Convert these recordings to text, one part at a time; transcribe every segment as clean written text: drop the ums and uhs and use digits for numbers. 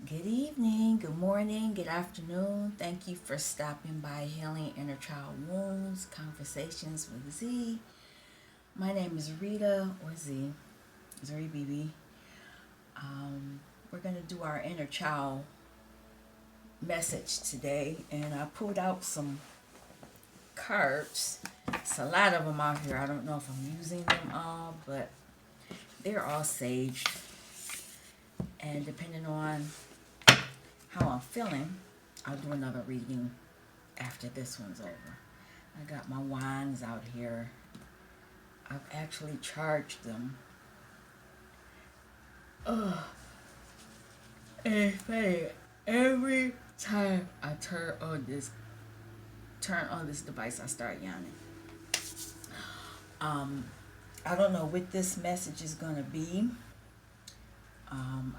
Good evening, good morning, good afternoon. Thank you for stopping by Healing Inner Child Wounds Conversations with Z. My name is Rita, or Z, Zuri BB. We're going to do our inner child message today, and I pulled out some cards. It's a lot of them out here. I don't know if I'm using them all, but they're all saged. And depending on how I'm feeling, I'll do another reading after this one's over. I got my wands out here. I've actually charged them. Ugh. And it's funny. Every time I turn on this device, I start yawning. I don't know what this message is gonna be.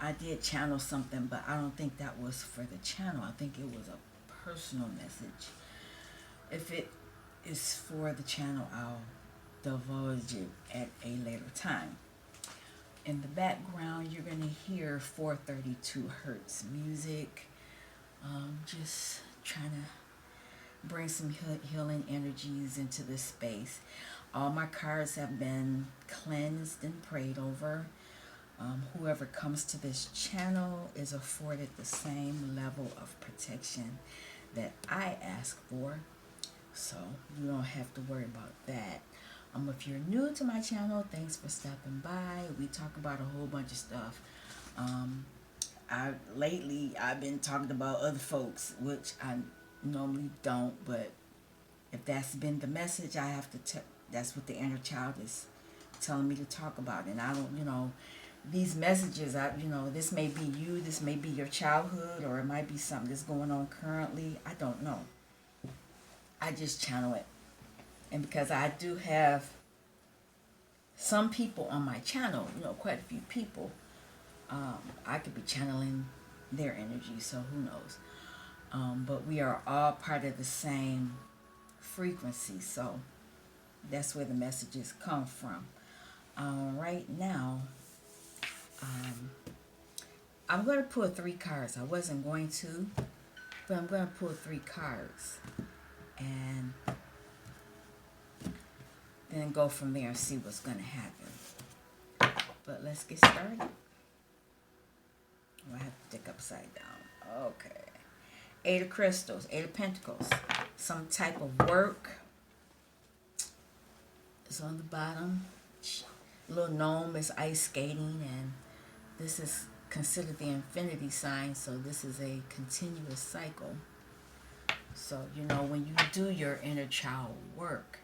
I did channel something, but I don't think that was for the channel. I think it was a personal message. If it is for the channel, I'll divulge it at a later time. In the background, you're going to hear 432 hertz music. Just trying to bring some healing energies into this space. All my cards have been cleansed and prayed over. Whoever comes to this channel is afforded the same level of protection that I ask for, so you don't have to worry about that. If you're new to my channel, thanks for stopping by. We talk about a whole bunch of stuff. Lately I've been talking about other folks, which I normally don't, but if that's been the message, I have to that's what the inner child is telling me to talk about. And I don't, these messages, this may be you, this may be your childhood, or it might be something that's going on currently. I don't know. I just channel it. And because I do have some people on my channel, quite a few people, I could be channeling their energy, so who knows. But we are all part of the same frequency, so that's where the messages come from. Right now, I'm going to pull 3 cards. I wasn't going to, but I'm going to pull 3 cards and then go from there and see what's going to happen. But let's get started. I have to stick upside down. Okay. 8 of Crystals, 8 of Pentacles. Some type of work is on the bottom. Little gnome is ice skating, and this is considered the infinity sign, so this is a continuous cycle. So, when you do your inner child work,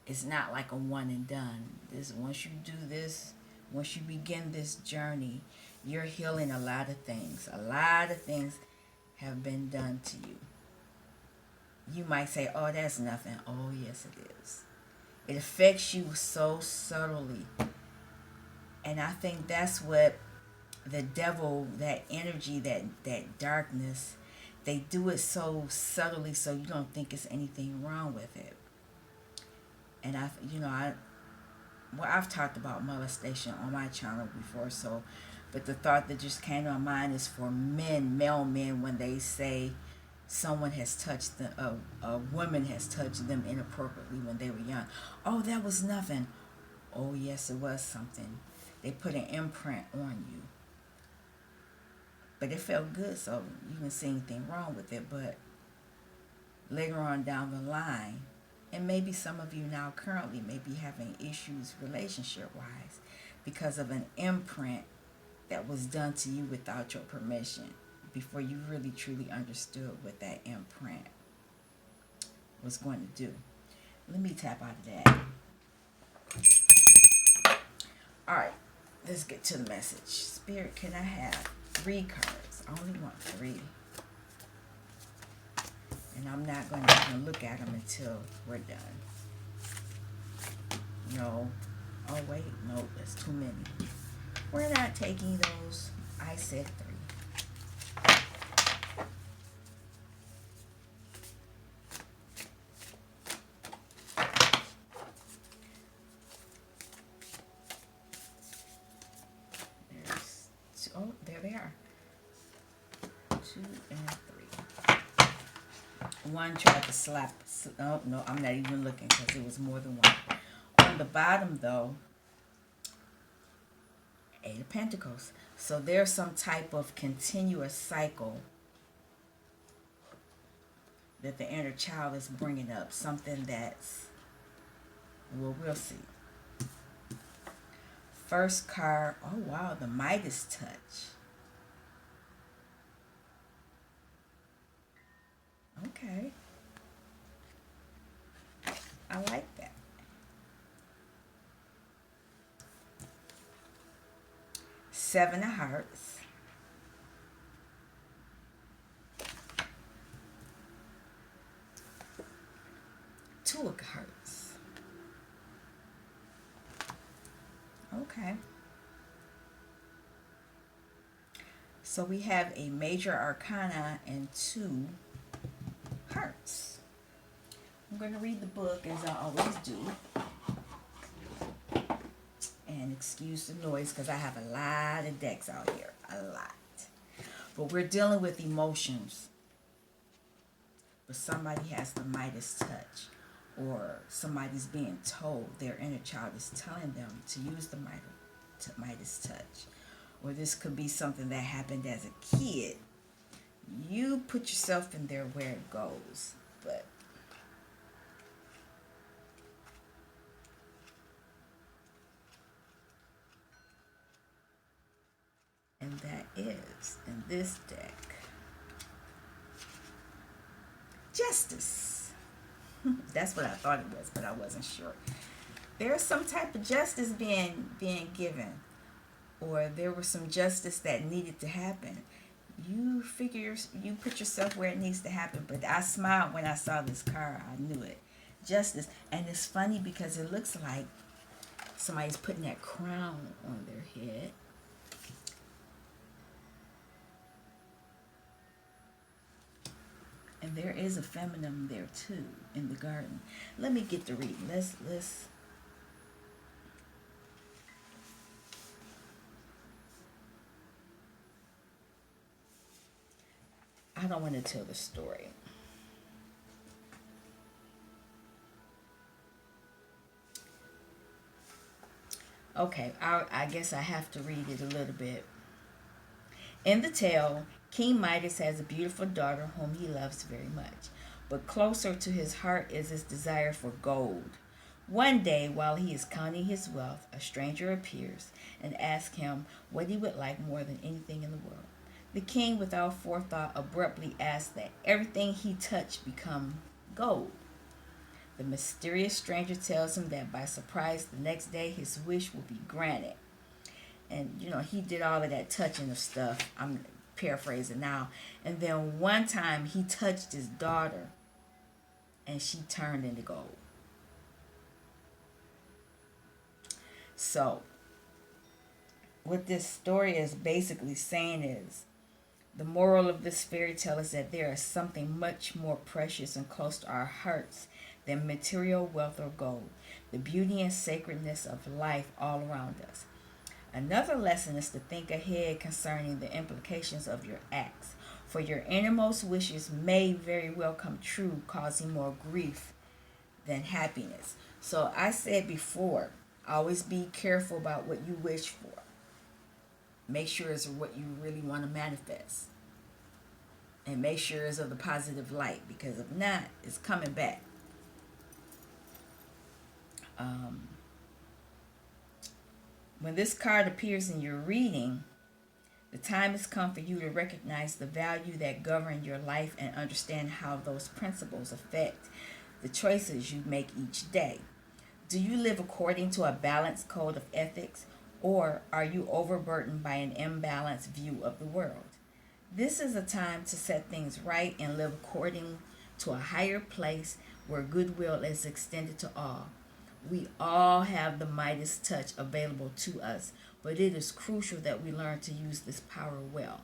it's not like a one and done. Once you do this, once you begin this journey, you're healing a lot of things. A lot of things have been done to you. You might say, oh, that's nothing. Oh, yes, it is. It affects you so subtly. And I think that's what the devil, that energy, that darkness, they do it so subtly so you don't think it's anything wrong with it. And I've talked about molestation on my channel before, but the thought that just came to my mind is for male men, when they say someone has touched them, a woman has touched them inappropriately when they were young. Oh, that was nothing. Oh, yes, it was something. They put an imprint on you. But it felt good, so you didn't see anything wrong with it. But later on down the line, and maybe some of you now currently may be having issues relationship-wise because of an imprint that was done to you without your permission, before you really truly understood what that imprint was going to do. Let me tap out of that. Alright, let's get to the message. Spirit, can I have 3 cards? I only want 3. And I'm not going to even look at them until we're done. No. Oh, wait. No, that's too many. We're not taking those. I said 3. There they are. Two and three. One tried to slap. Oh, no, I'm not even looking because it was more than one. On the bottom, though, Eight of Pentacles. So there's some type of continuous cycle that the inner child is bringing up. Something that's, well, we'll see. First card, oh wow, the Midas touch. Okay. I like that. Seven of Hearts. Two of Hearts. Okay. So we have a major arcana and two hearts. I'm going to read the book as I always do. And excuse the noise because I have a lot of decks out here. A lot. But we're dealing with emotions. But somebody has the Midas touch. Or somebody's being told, their inner child is telling them to use the Midas touch. Or this could be something that happened as a kid. You put yourself in there where it goes. But and that is, in this deck, Justice. That's what I thought it was, but I wasn't sure. There's some type of justice being given, or there was some justice that needed to happen. You put yourself where it needs to happen. But I smiled when I saw this card. I knew it. Justice. And it's funny because it looks like somebody's putting that crown on their head. And there is a feminine there too in the garden. Let me get to reading. Let's I don't want to tell the story. Okay, I guess I have to read it a little bit. In the tale, King Midas has a beautiful daughter whom he loves very much, but closer to his heart is his desire for gold. One day, while he is counting his wealth, a stranger appears and asks him what he would like more than anything in the world. The king, without forethought, abruptly asks that everything he touched become gold. The mysterious stranger tells him that by surprise the next day his wish will be granted. And he did all of that touching of stuff. I'm paraphrasing now. And then one time he touched his daughter and she turned into gold. So what this story is basically saying is, the moral of this fairy tale is that there is something much more precious and close to our hearts than material wealth or gold. The beauty and sacredness of life all around us. Another lesson is to think ahead concerning the implications of your acts, for your innermost wishes may very well come true, causing more grief than happiness. So I said before, always be careful about what you wish for. Make sure it's what you really want to manifest. And make sure it's of the positive light, because if not, it's coming back. When this card appears in your reading, the time has come for you to recognize the value that govern your life and understand how those principles affect the choices you make each day. Do you live according to a balanced code of ethics, or are you overburdened by an imbalanced view of the world? This is a time to set things right and live according to a higher place where goodwill is extended to all. We all have the Midas touch available to us, but it is crucial that we learn to use this power well.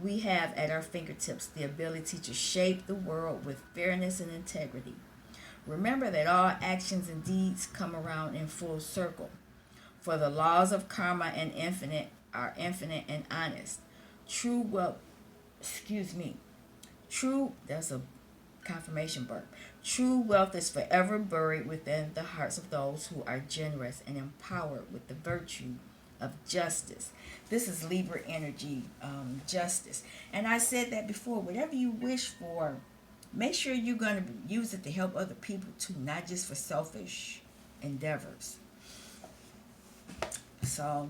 We have at our fingertips the ability to shape the world with fairness and integrity. Remember that all actions and deeds come around in full circle, for the laws of karma and infinite are infinite and honest. True wealth excuse me, that's a confirmation burp. True wealth is forever buried within the hearts of those who are generous and empowered with the virtue of justice. This is Libra energy, justice. And I said that before. Whatever you wish for, make sure you're going to use it to help other people too, not just for selfish endeavors. So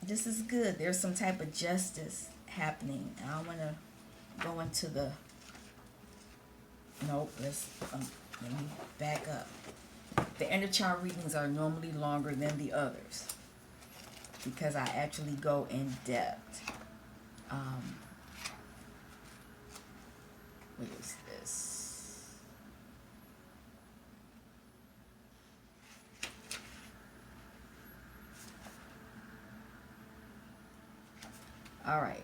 this is good. There's some type of justice happening. I don't want to go into the nope. Let me back up. The inner child readings are normally longer than the others because I actually go in depth. What is this? All right.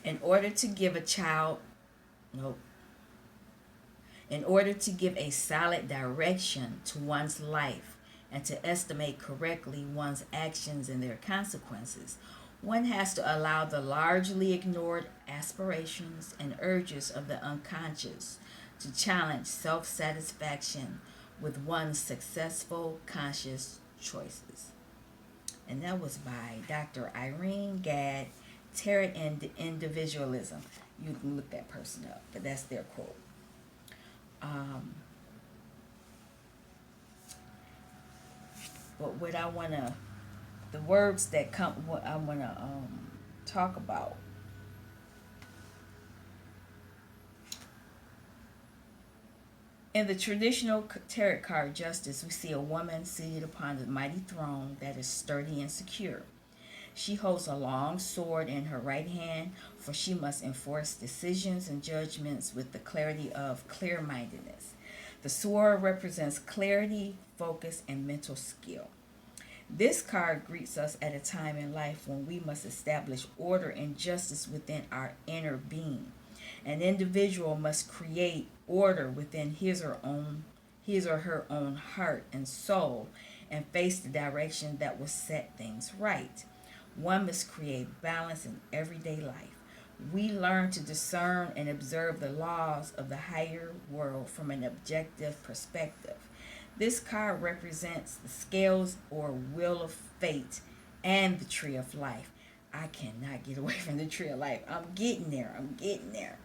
In order to give a child, nope. In order to give a solid direction to one's life and to estimate correctly one's actions and their consequences, one has to allow the largely ignored aspirations and urges of the unconscious to challenge self satisfaction with one's successful conscious choices. And that was by Dr. Irene Gadd, Tarot and Individualism. You can look that person up, but that's their quote. But what I want to, the words that come, what I want to talk about. In the traditional tarot card Justice, we see a woman seated upon a mighty throne that is sturdy and secure. She holds a long sword in her right hand, for she must enforce decisions and judgments with the clarity of clear-mindedness. The sword represents clarity, focus, and mental skill. This card greets us at a time in life when we must establish order and justice within our inner being. An individual must create order within his or her own heart and soul and face the direction that will set things right. One must create balance in everyday life. We learn to discern and observe the laws of the higher world from an objective perspective. This card represents the scales or wheel of fate and the tree of life. I cannot get away from the tree of life. I'm getting there.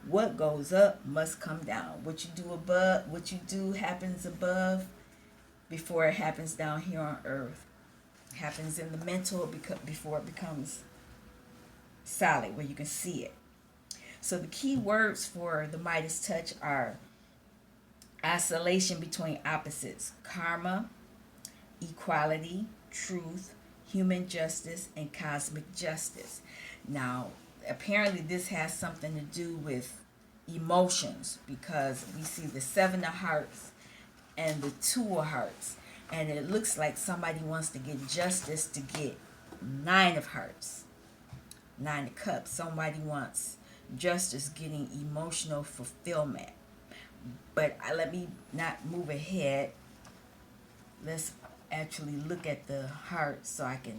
What goes up must come down. What you do happens above before it happens down here on earth. Happens in the mental before it becomes solid where you can see it. So the key words for the Midas touch are oscillation between opposites: karma, equality, truth, human justice, and cosmic justice. Now, apparently this has something to do with emotions because we see the Seven of Hearts and the Two of Hearts. And it looks like somebody wants to get justice to get Nine of Hearts, Nine of Cups. Somebody wants justice getting emotional fulfillment. But let me not move ahead. Let's actually look at the heart so I can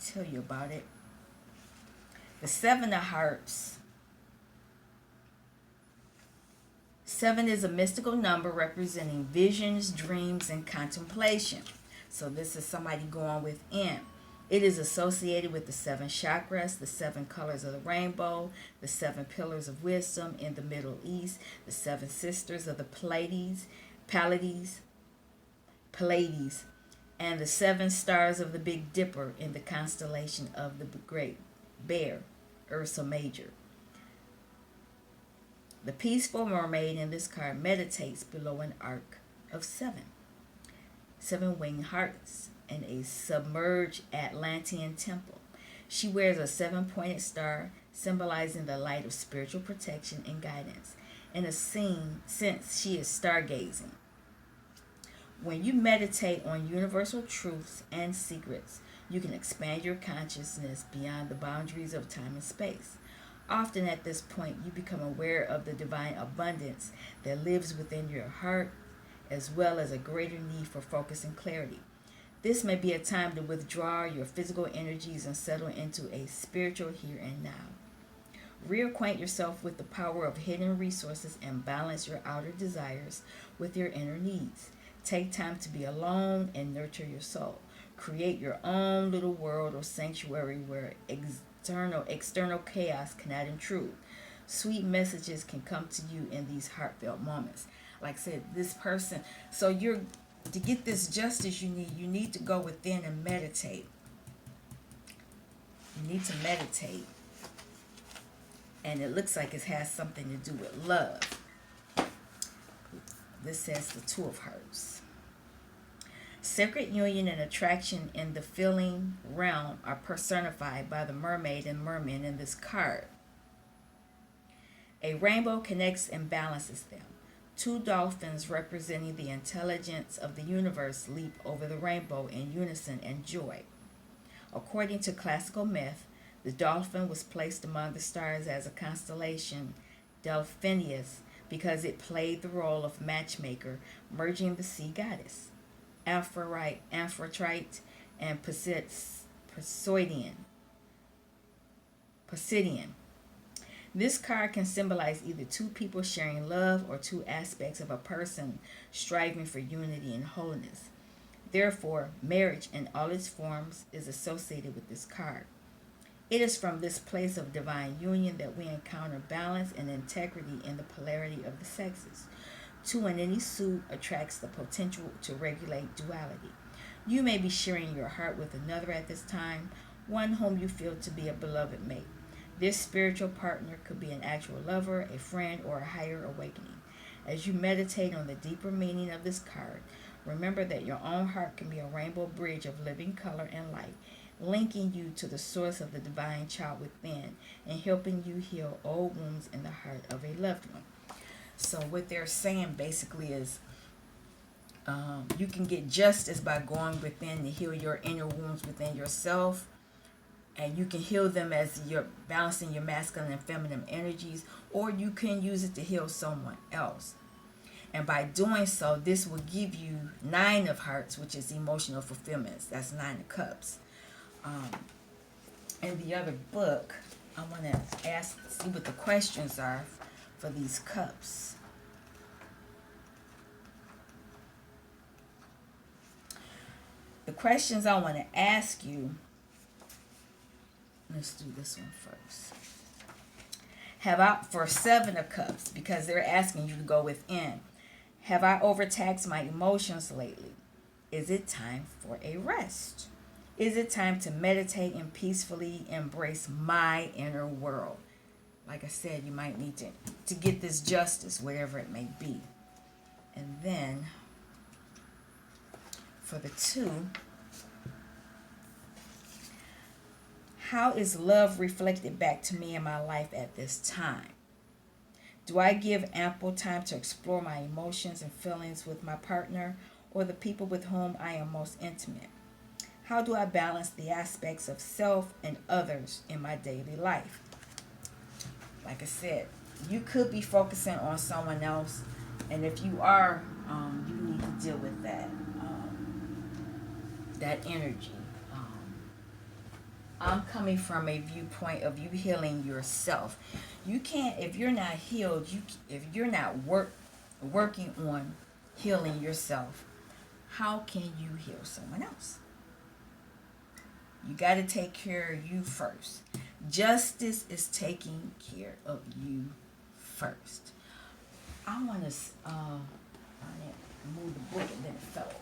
tell you about it. The Seven of Hearts. 7 is a mystical number representing visions, dreams, and contemplation. So this is somebody going within. It is associated with the 7 chakras, the 7 colors of the rainbow, the 7 pillars of wisdom in the Middle East, the 7 sisters of the Pleiades, and the 7 stars of the Big Dipper in the constellation of the Great Bear, Ursa Major. The peaceful mermaid in this card meditates below an arc of 7 winged hearts, and a submerged Atlantean temple. She wears a 7-pointed star, symbolizing the light of spiritual protection and guidance. In a sense, she is stargazing. When you meditate on universal truths and secrets, you can expand your consciousness beyond the boundaries of time and space. Often at this point, you become aware of the divine abundance that lives within your heart, as well as a greater need for focus and clarity. This may be a time to withdraw your physical energies and settle into a spiritual here and now. Reacquaint yourself with the power of hidden resources and balance your outer desires with your inner needs. Take time to be alone and nurture your soul. Create your own little world or sanctuary where external chaos cannot intrude. Sweet messages can come to you in these heartfelt moments. Like I said, this person, so you're to get this justice you need to go within and meditate. You need to meditate. And it looks like it has something to do with love. This says the Two of Hearts. Sacred union and attraction in the feeling realm are personified by the mermaid and merman in this card. A rainbow connects and balances them. Two dolphins representing the intelligence of the universe leap over the rainbow in unison and joy. According to classical myth, the dolphin was placed among the stars as a constellation, Delphinius, because it played the role of matchmaker, merging the sea goddess, Amphitrite, and Poseidon. This card can symbolize either two people sharing love or two aspects of a person striving for unity and wholeness. Therefore, marriage in all its forms is associated with this card. It is from this place of divine union that we encounter balance and integrity in the polarity of the sexes. Two in any suit attracts the potential to regulate duality. You may be sharing your heart with another at this time, one whom you feel to be a beloved mate. This spiritual partner could be an actual lover, a friend, or a higher awakening. As you meditate on the deeper meaning of this card, remember that your own heart can be a rainbow bridge of living color and light, linking you to the source of the divine child within and helping you heal old wounds in the heart of a loved one. So what they're saying basically is you can get justice by going within to heal your inner wounds within yourself. And you can heal them as you're balancing your masculine and feminine energies, or you can use it to heal someone else. And by doing so, this will give you 9 of Hearts, which is emotional fulfillment. That's 9 of Cups. In the other book, I want to see what the questions are for these cups. The questions I want to ask you, let's do this one first. For 7 of Cups, because they're asking you to go within. Have I overtaxed my emotions lately? Is it time for a rest? Is it time to meditate and peacefully embrace my inner world? Like I said, you might need to get this justice, whatever it may be. And then for the 2, how is love reflected back to me in my life at this time? Do I give ample time to explore my emotions and feelings with my partner or the people with whom I am most intimate? How do I balance the aspects of self and others in my daily life? Like I said, you could be focusing on someone else, and if you are, you need to deal with that energy. I'm coming from a viewpoint of you healing yourself. You can't, if you're not healed, if you're not working on healing yourself, how can you heal someone else? You got to take care of you first. Justice is taking care of you first. I want to move the book and then it fell.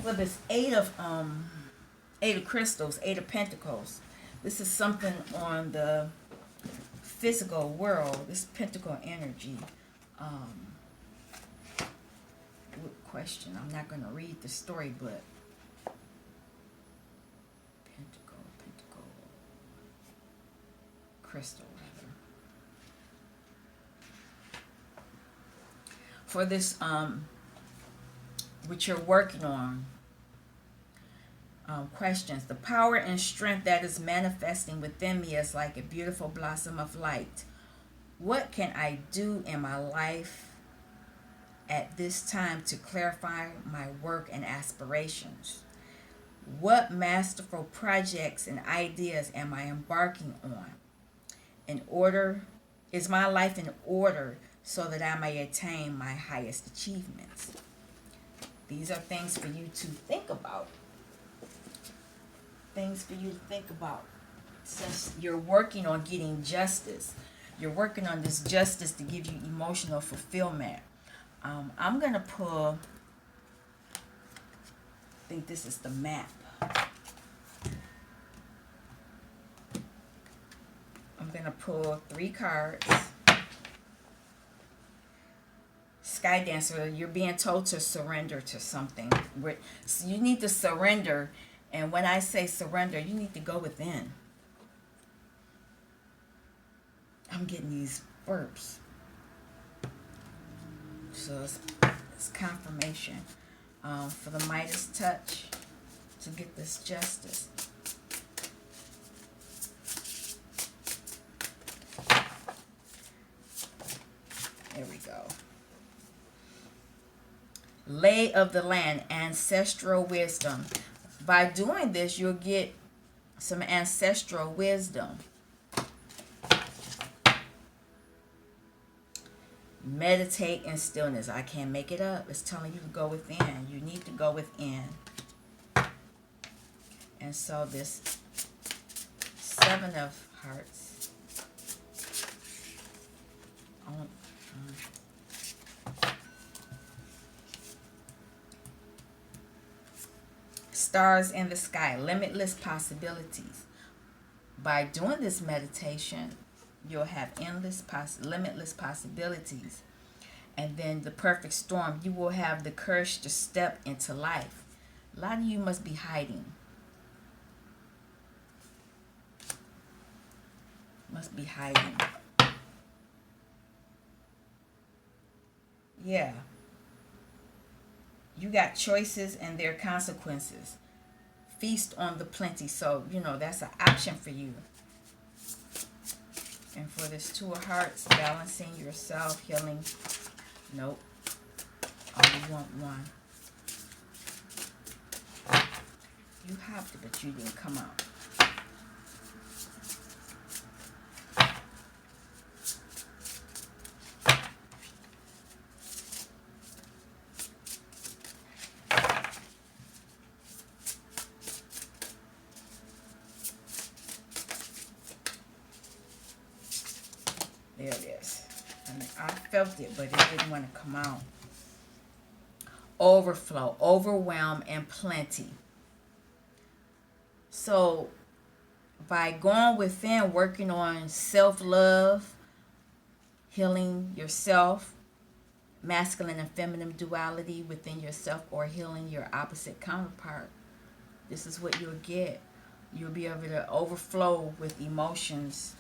For this 8 of crystals, 8 of pentacles, this is something on the physical world, this pentacle energy. Good question. I'm not going to read the story, but pentacle, crystal rather. For this, which you're working on, questions. The power and strength that is manifesting within me is like a beautiful blossom of light. What can I do in my life at this time to clarify my work and aspirations. What masterful projects and ideas am I embarking on? In order, is my life in order so that I may attain my highest achievements? These are things for you to think about. Things for you to think about. Since you're working on getting justice, you're working on this justice to give you emotional fulfillment. I'm going to pull, I think this is the map. I'm going to pull 3 cards. Sky Dancer, you're being told to surrender to something. So you need to surrender. And when I say surrender, you need to go within. I'm getting these burps. So it's confirmation for the Midas touch to get this justice. There we go. Lay of the land, ancestral wisdom. By doing this, you'll get some ancestral wisdom. Meditate in stillness. I can't make it up. It's telling you to go within. You need to go within. And so this 7 of Hearts. Stars in the sky. Limitless possibilities. By doing this meditation, you'll have limitless possibilities. And then the perfect storm, you will have the courage to step into life. A lot of you must be hiding. Must be hiding. Yeah. You got choices and their consequences. Feast on the plenty. So, that's an option for you. And for this 2 of Hearts, balancing yourself, healing. Nope. Oh, you want 1. You hopped it, but you didn't come out. There it is. I felt it, but it didn't want to come out. Overflow, overwhelm, and plenty. So, by going within, working on self-love, healing yourself, masculine and feminine duality within yourself, or healing your opposite counterpart, this is what you'll get. You'll be able to overflow with emotions.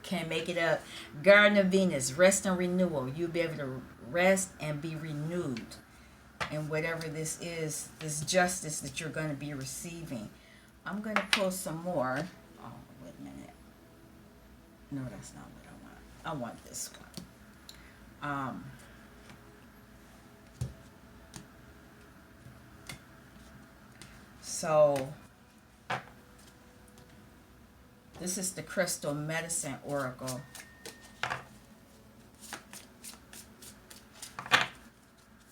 Can't make it up. Garden of Venus, rest and renewal. You'll be able to rest and be renewed in whatever this is, this justice that you're going to be receiving. I'm going to pull some more. Oh, wait a minute. No, that's not what I want. I want this one. So this is the Crystal Medicine Oracle.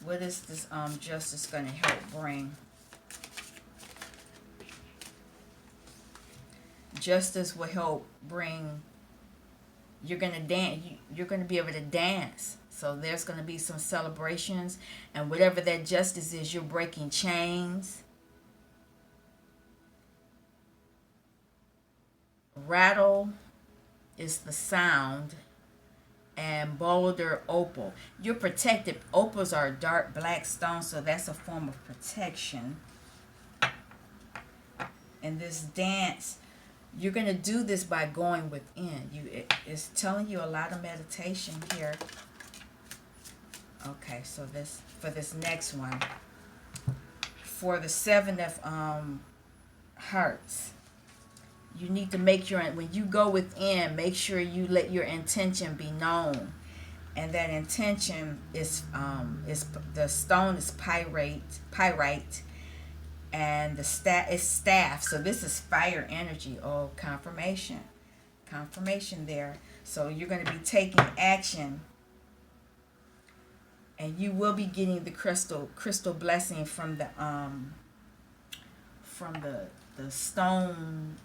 What is this justice going to help bring? Justice will help bring, you're going to dance, you're going to be able to dance. So there's going to be some celebrations, and whatever that justice is, you're breaking chains. Rattle is the sound, and boulder, opal. You're protected. Opals are dark black stones, so that's a form of protection. And this dance, you're going to do this by going within. It's telling you a lot of meditation here. Okay, so for this next one, for the 7 of Hearts, You need to make your, when you go within, make sure you let your intention be known. And that intention is the stone is pyrite, and the staff is staff. So this is fire energy. Oh, confirmation there. So you're going to be taking action, and you will be getting the crystal blessing from the stone.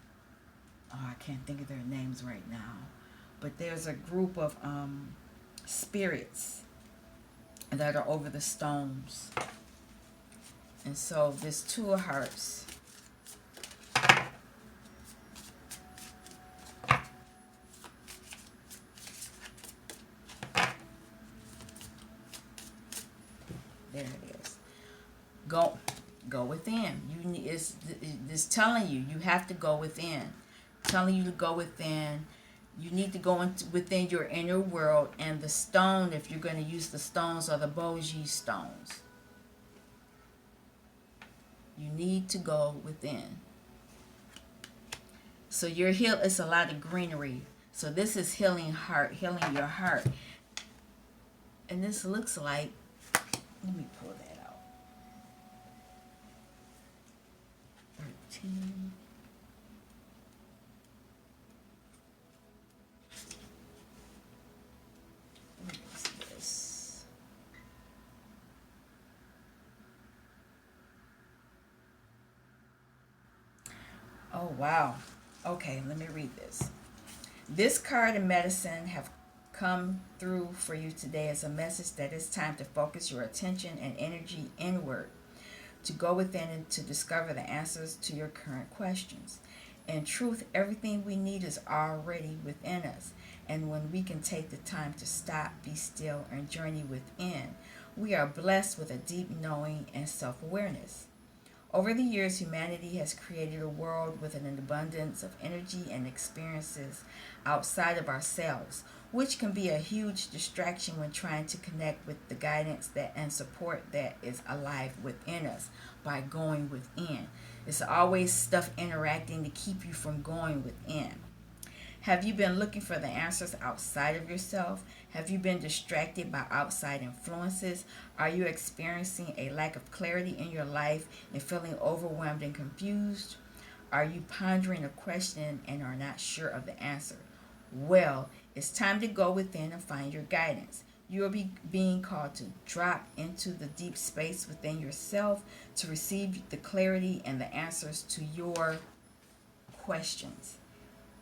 Oh, I can't think of their names right now, but there's a group of spirits that are over the stones. And so this Two of Hearts, there it is. Go within. It's telling you have to go within. Telling you to go within. You need to go within your inner world, and the stone, if you're going to use the stones, are the Boji stones. You need to go within. So your heal, it's a lot of greenery. So this is healing your heart. And this looks like, let me pull that out. 13. What is this? Oh, wow. Okay, let me read this. This card and medicine have come through for you today as a message that it's time to focus your attention and energy inward, to go within and to discover the answers to your current questions. In truth, everything we need is already within us. And when we can take the time to stop, be still, and journey within, we are blessed with a deep knowing and self-awareness. Over the years, humanity has created a world with an abundance of energy and experiences outside of ourselves, which can be a huge distraction when trying to connect with the guidance that and support that is alive within us by going within. It's always stuff interacting to keep you from going within. Have you been looking for the answers outside of yourself? Have you been distracted by outside influences? Are you experiencing a lack of clarity in your life and feeling overwhelmed and confused? Are you pondering a question and are not sure of the answer? Well, it's time to go within and find your guidance. You will be being called to drop into the deep space within yourself to receive the clarity and the answers to your questions.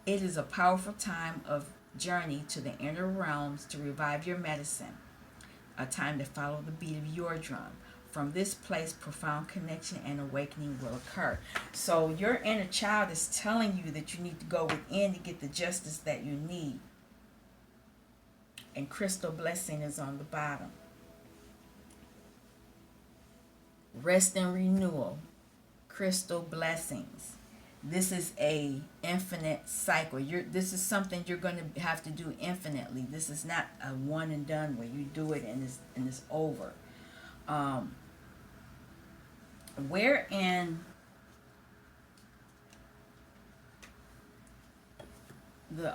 It is a powerful time of journey to the inner realms to revive your medicine, a time to follow the beat of your drum. From this place, profound connection and awakening will occur. So your inner child is telling you that you need to go within to get the justice that you need. And crystal blessing is on the bottom. Rest and renewal. Crystal blessings. This is a infinite cycle. This is something you're going to have to do infinitely. This is not a one and done where you do it and it's over. Where in the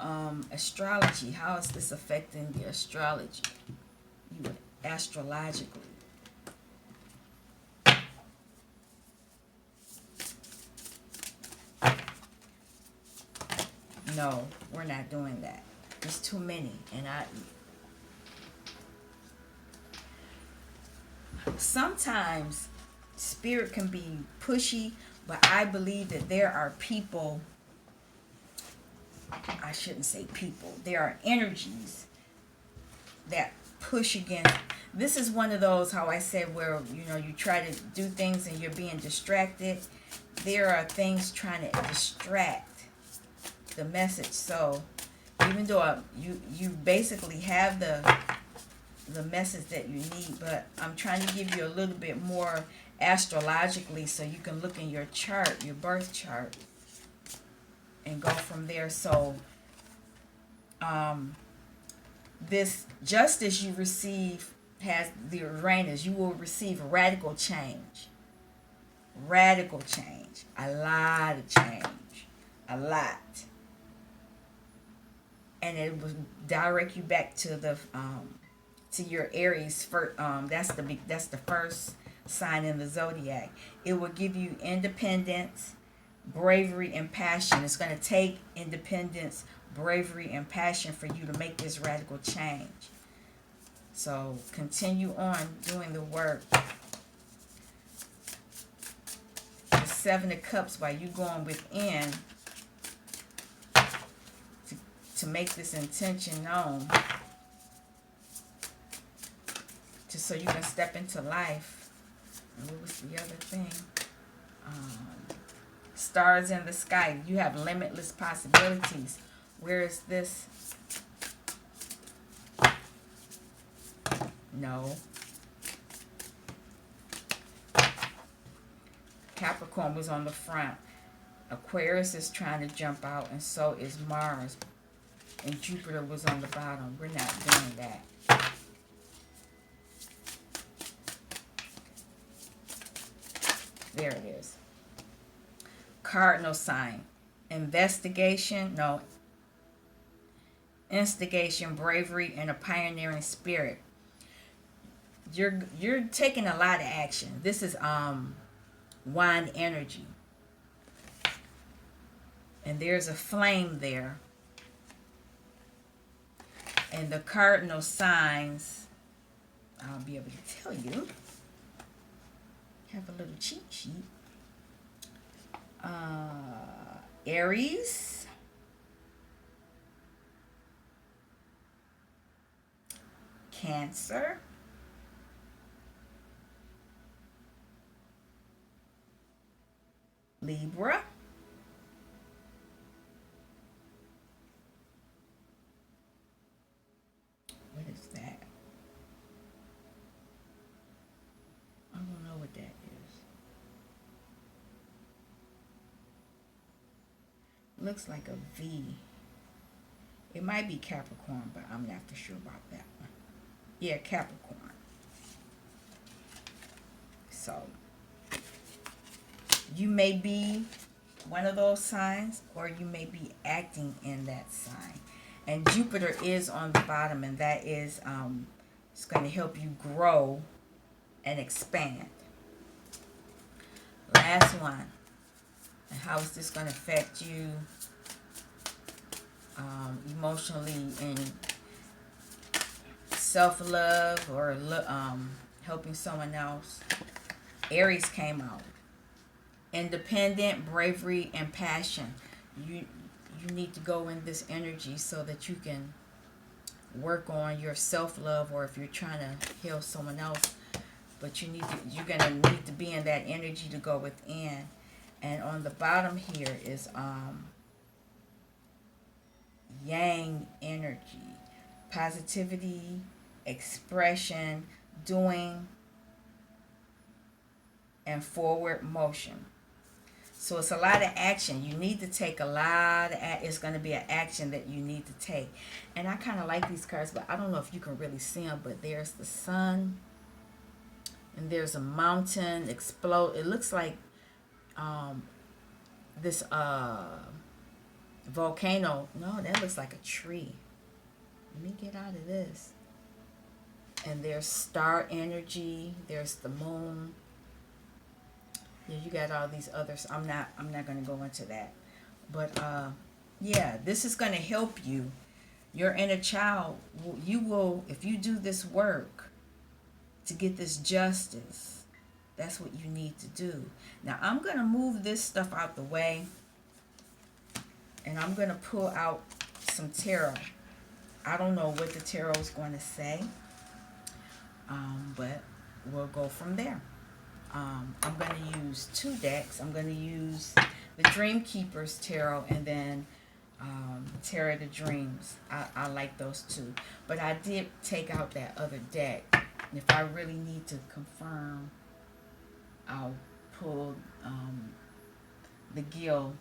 astrology, how is this affecting the astrology? You would astrologically. No, we're not doing that. There's too many, and sometimes spirit can be pushy, but I believe that there are people, I shouldn't say people, there are energies that push against. This is one of those, how I said, where you try to do things and you're being distracted. There are things trying to distract the message. So even though you basically have the message that you need, but I'm trying to give you a little bit more astrologically so you can look in your chart, your birth chart, and go from there. So this justice you receive has the Uranus. You will receive radical change, a lot of change. a lot. And it will direct you back to your Aries. That's the first sign in the zodiac. It will give you independence, bravery, and passion. It's going to take independence, bravery, and passion for you to make this radical change. So continue on doing the work. The Seven of Cups, while you going within to make this intention known, so you can step into life. And what was the other thing? Stars in the sky. You have limitless possibilities. Where is this? No. Capricorn was on the front. Aquarius is trying to jump out, and so is Mars. And Jupiter was on the bottom. We're not doing that. There it is. Cardinal sign. Investigation. No. Instigation, bravery, and a pioneering spirit. You're taking a lot of action. This is wand energy. And there's a flame there. And the cardinal signs, I'll be able to tell you. Have a little cheat sheet. Aries, Cancer, Libra, what is that? I don't know what that is. Looks like a V. It might be Capricorn, but I'm not for sure about that one. Yeah, Capricorn. So, you may be one of those signs, or you may be acting in that sign. And Jupiter is on the bottom, and that is it's going to help you grow and expand. Last one. And how is this going to affect you emotionally and self-love, or helping someone else? Aries came out. Independent, bravery, and passion. You need to go in this energy so that you can work on your self-love, or if you're trying to heal someone else, but you're gonna need to be in that energy to go within. And on the bottom here is yang energy, positivity, expression, doing, and forward motion. So it's a lot of action. You need to take a lot of it's going to be an action that you need to take. And I kind of like these cards, but I don't know if you can really see them. But there's the sun, and there's a mountain explode. It looks like this volcano. No, that looks like a tree. Let me get out of this. And there's star energy. There's the moon. Yeah, you got all these others. I'm not going to go into that. But yeah, this is going to help you. Your inner child, you will, if you do this work to get this justice, that's what you need to do. Now, I'm going to move this stuff out the way, and I'm going to pull out some tarot. I don't know what the tarot is going to say, but we'll go from there. I'm going to use 2 decks. I'm going to use the Dream Keeper's Tarot, and then Tarot of the Dreams. I like those 2. But I did take out that other deck. And if I really need to confirm, I'll pull the Gill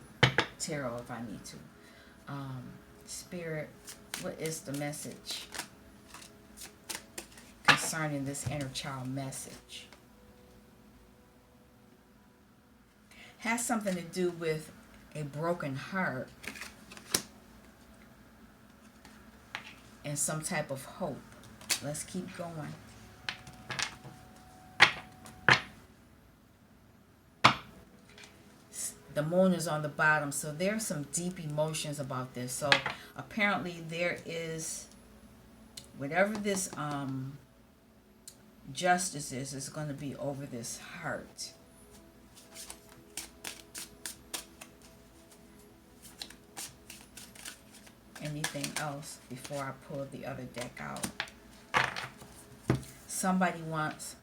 Tarot if I need to. Spirit, what is the message concerning this inner child message? Has something to do with a broken heart and some type of hope. Let's keep going. The moon is on the bottom, so there's some deep emotions about this. So apparently there is, whatever this justice is going to be over this heart. Anything else before I pull the other deck out? Somebody wants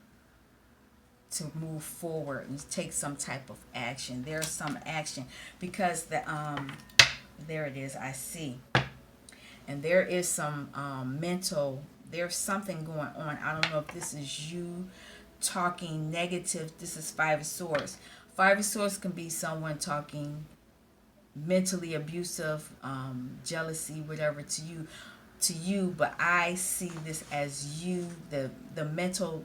to move forward and take some type of action. There's some action because the there it is, I see. And there is some mental, there's something going on. I don't know if this is you talking negative. This is Five of Swords. Five of Swords can be someone talking mentally abusive, jealousy, whatever to you, but I see this as you. The mental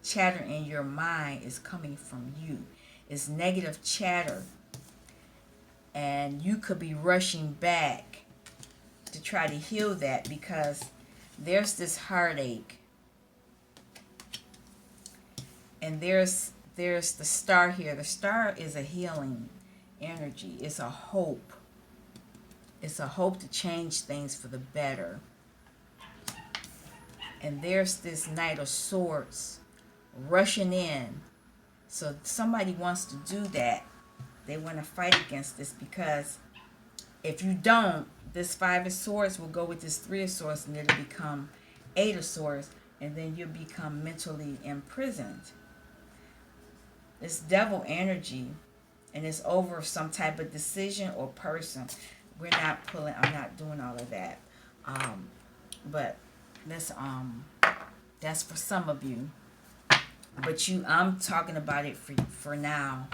chatter in your mind is coming from you. It's negative chatter, and you could be rushing back to try to heal that, because there's this heartache, and there's the star here. The star is a healing energy. It's a hope. It's a hope to change things for the better. And there's this Knight of Swords rushing in. So somebody wants to do that. They want to fight against this, because if you don't, this Five of Swords will go with this Three of Swords, and it'll become Eight of Swords, and then you'll become mentally imprisoned. It's devil energy, and it's over some type of decision or person. We're not pulling, I'm not doing all of that. But that's for some of you. But I'm talking about it for now.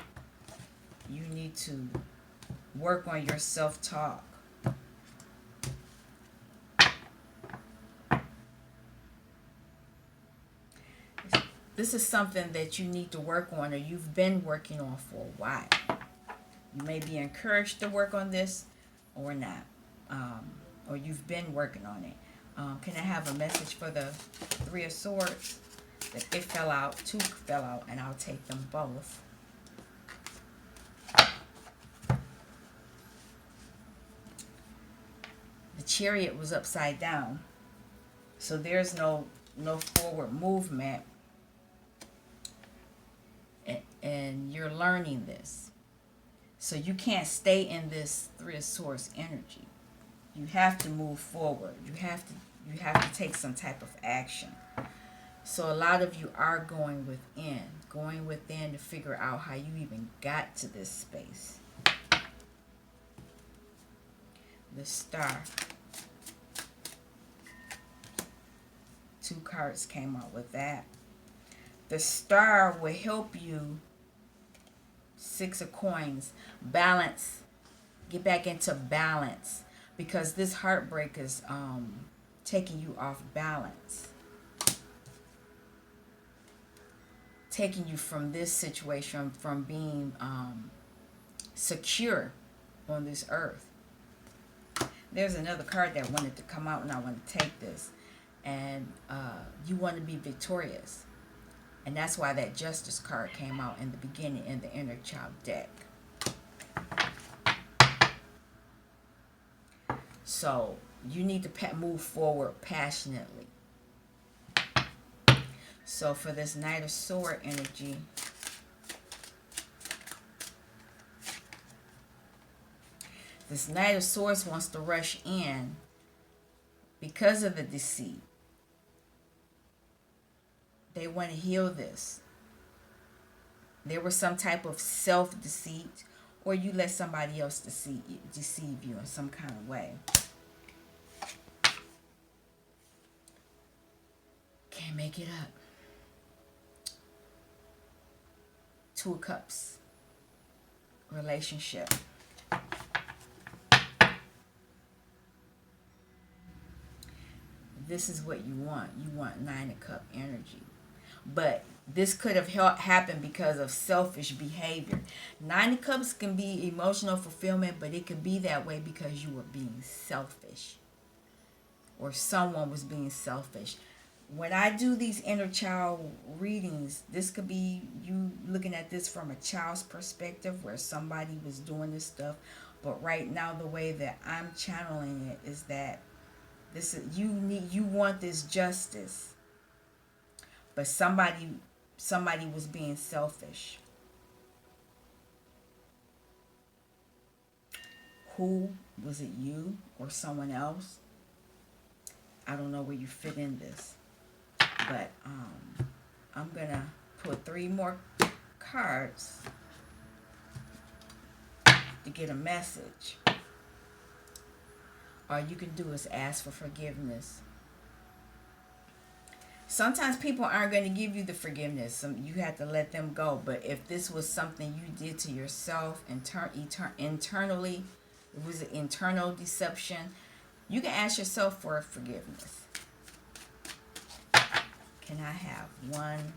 You need to work on your self-talk. This is something that you need to work on, or you've been working on for a while. You may be encouraged to work on this or not. Or you've been working on it. Can I have a message for the Three of Swords? That it fell out, two fell out, and I'll take them both. The Chariot was upside down. So there's no forward movement. And you're learning this. So you can't stay in this Three of Swords energy. You have to move forward. You have to take some type of action. So a lot of you are going within to figure out how you even got to this space. The Star. Two cards came out with that. The Star will help you. Six of Coins. Balance. Get back into balance. Because this heartbreak is taking you off balance. Taking you from this situation, from being secure on this earth. There's another card that wanted to come out, and I want to take this. And you want to be victorious. And that's why that Justice card came out in the beginning in the Inner Child deck. So you need to move forward passionately. So for this Knight of Sword energy, this Knight of Swords wants to rush in because of the deceit. They want to heal this. There was some type of self-deceit, or you let somebody else deceive you in some kind of way. Can't make it up. Two of Cups. Relationship. This is what you want. You want Nine of Cups energy. But This could have happened because of selfish behavior. Nine of Cups can be emotional fulfillment, but it could be that way because you were being selfish, or someone was being selfish. When I do these inner child readings, this could be you looking at this from a child's perspective where somebody was doing this stuff. But right now, the way that I'm channeling it is that this is you want this justice, but somebody was being selfish. Who was it? You or someone else? I don't know where you fit in this, but I'm gonna put three more cards to get a message. All you can do is ask for forgiveness. Sometimes people aren't going to give you the forgiveness. You have to let them go. But if this was something you did to yourself internally, it was an internal deception, you can ask yourself for forgiveness. Can I have one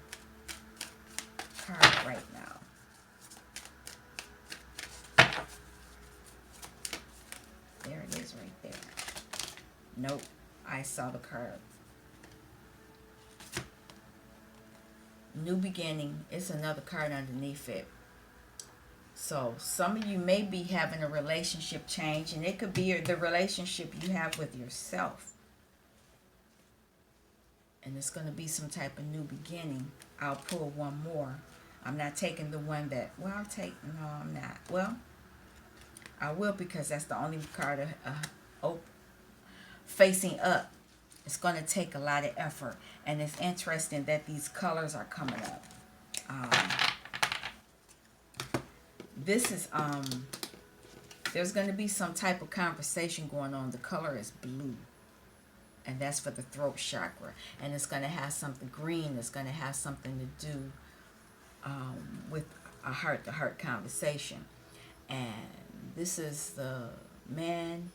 card right now? There it is right there. Nope, I saw the card. New beginning. It's another card underneath it. So some of you may be having a relationship change, and it could be the relationship you have with yourself. And it's going to be some type of new beginning. I'll pull one more. I'm not taking the one that, well, I'll take, no, I'm not. Well, I will, because that's the only card facing up. It's going to take a lot of effort. And it's interesting that these colors are coming up. This is, there's going to be some type of conversation going on. The color is blue. And that's for the throat chakra. And it's going to have something green. It's going to have something to do with a heart-to-heart conversation. And this is the man,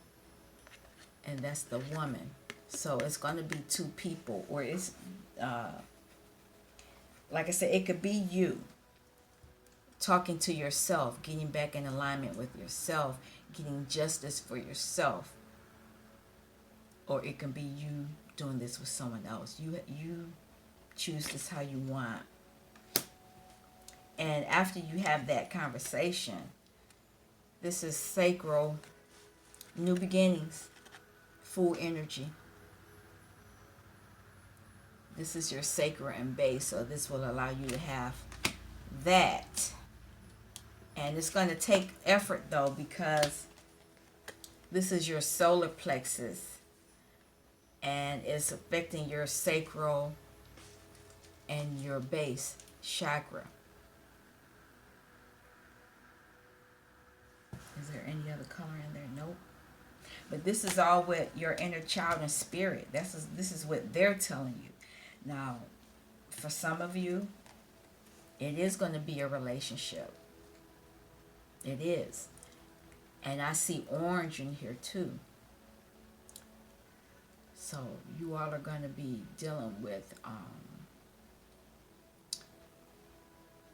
and that's the woman. So it's going to be two people, or it's, like I said, it could be you talking to yourself, getting back in alignment with yourself, getting justice for yourself. Or it can be you doing this with someone else. You choose this how you want. And after you have that conversation, this is sacral, new beginnings, full energy. This is your sacral and base, so this will allow you to have that. And it's going to take effort, though, because this is your solar plexus, and it's affecting your sacral and your base chakra. Is there any other color in there? Nope. But this is all with your inner child and spirit. This is what they're telling you. Now, for some of you, it is going to be a relationship. It is. And I see orange in here too. So you all are going to be dealing with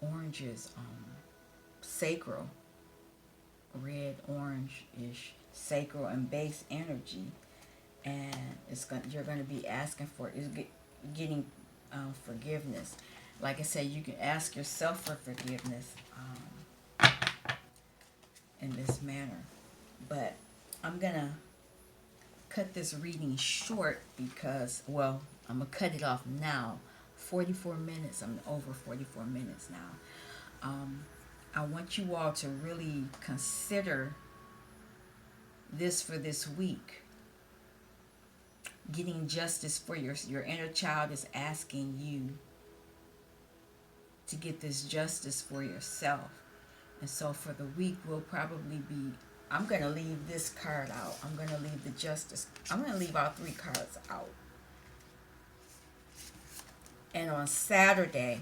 oranges, sacral, red, orange-ish, sacral and base energy. And you're going to be asking for getting forgiveness. Like I said, you can ask yourself for forgiveness in this manner. But I'm going to cut this reading short because, well, I'm going to cut it off now. 44 minutes. I'm over 44 minutes now. I want you all to really consider this for this week. Getting justice for your inner child is asking you to get this justice for yourself. And so for the week, we'll probably be, I'm going to leave this card out. I'm going to leave the justice. I'm going to leave all three cards out. And on Saturday,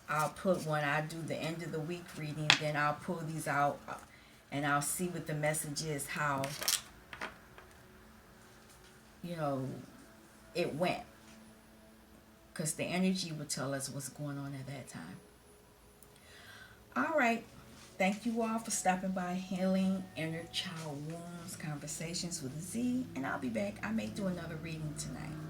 I'll put one. I do the end of the week reading. Then I'll pull these out and I'll see what the message is, how, it went. because the energy will tell us what's going on at that time. All right. Thank you all for stopping by Healing Inner Child Wounds Conversations with Z. And I'll be back. I may do another reading tonight.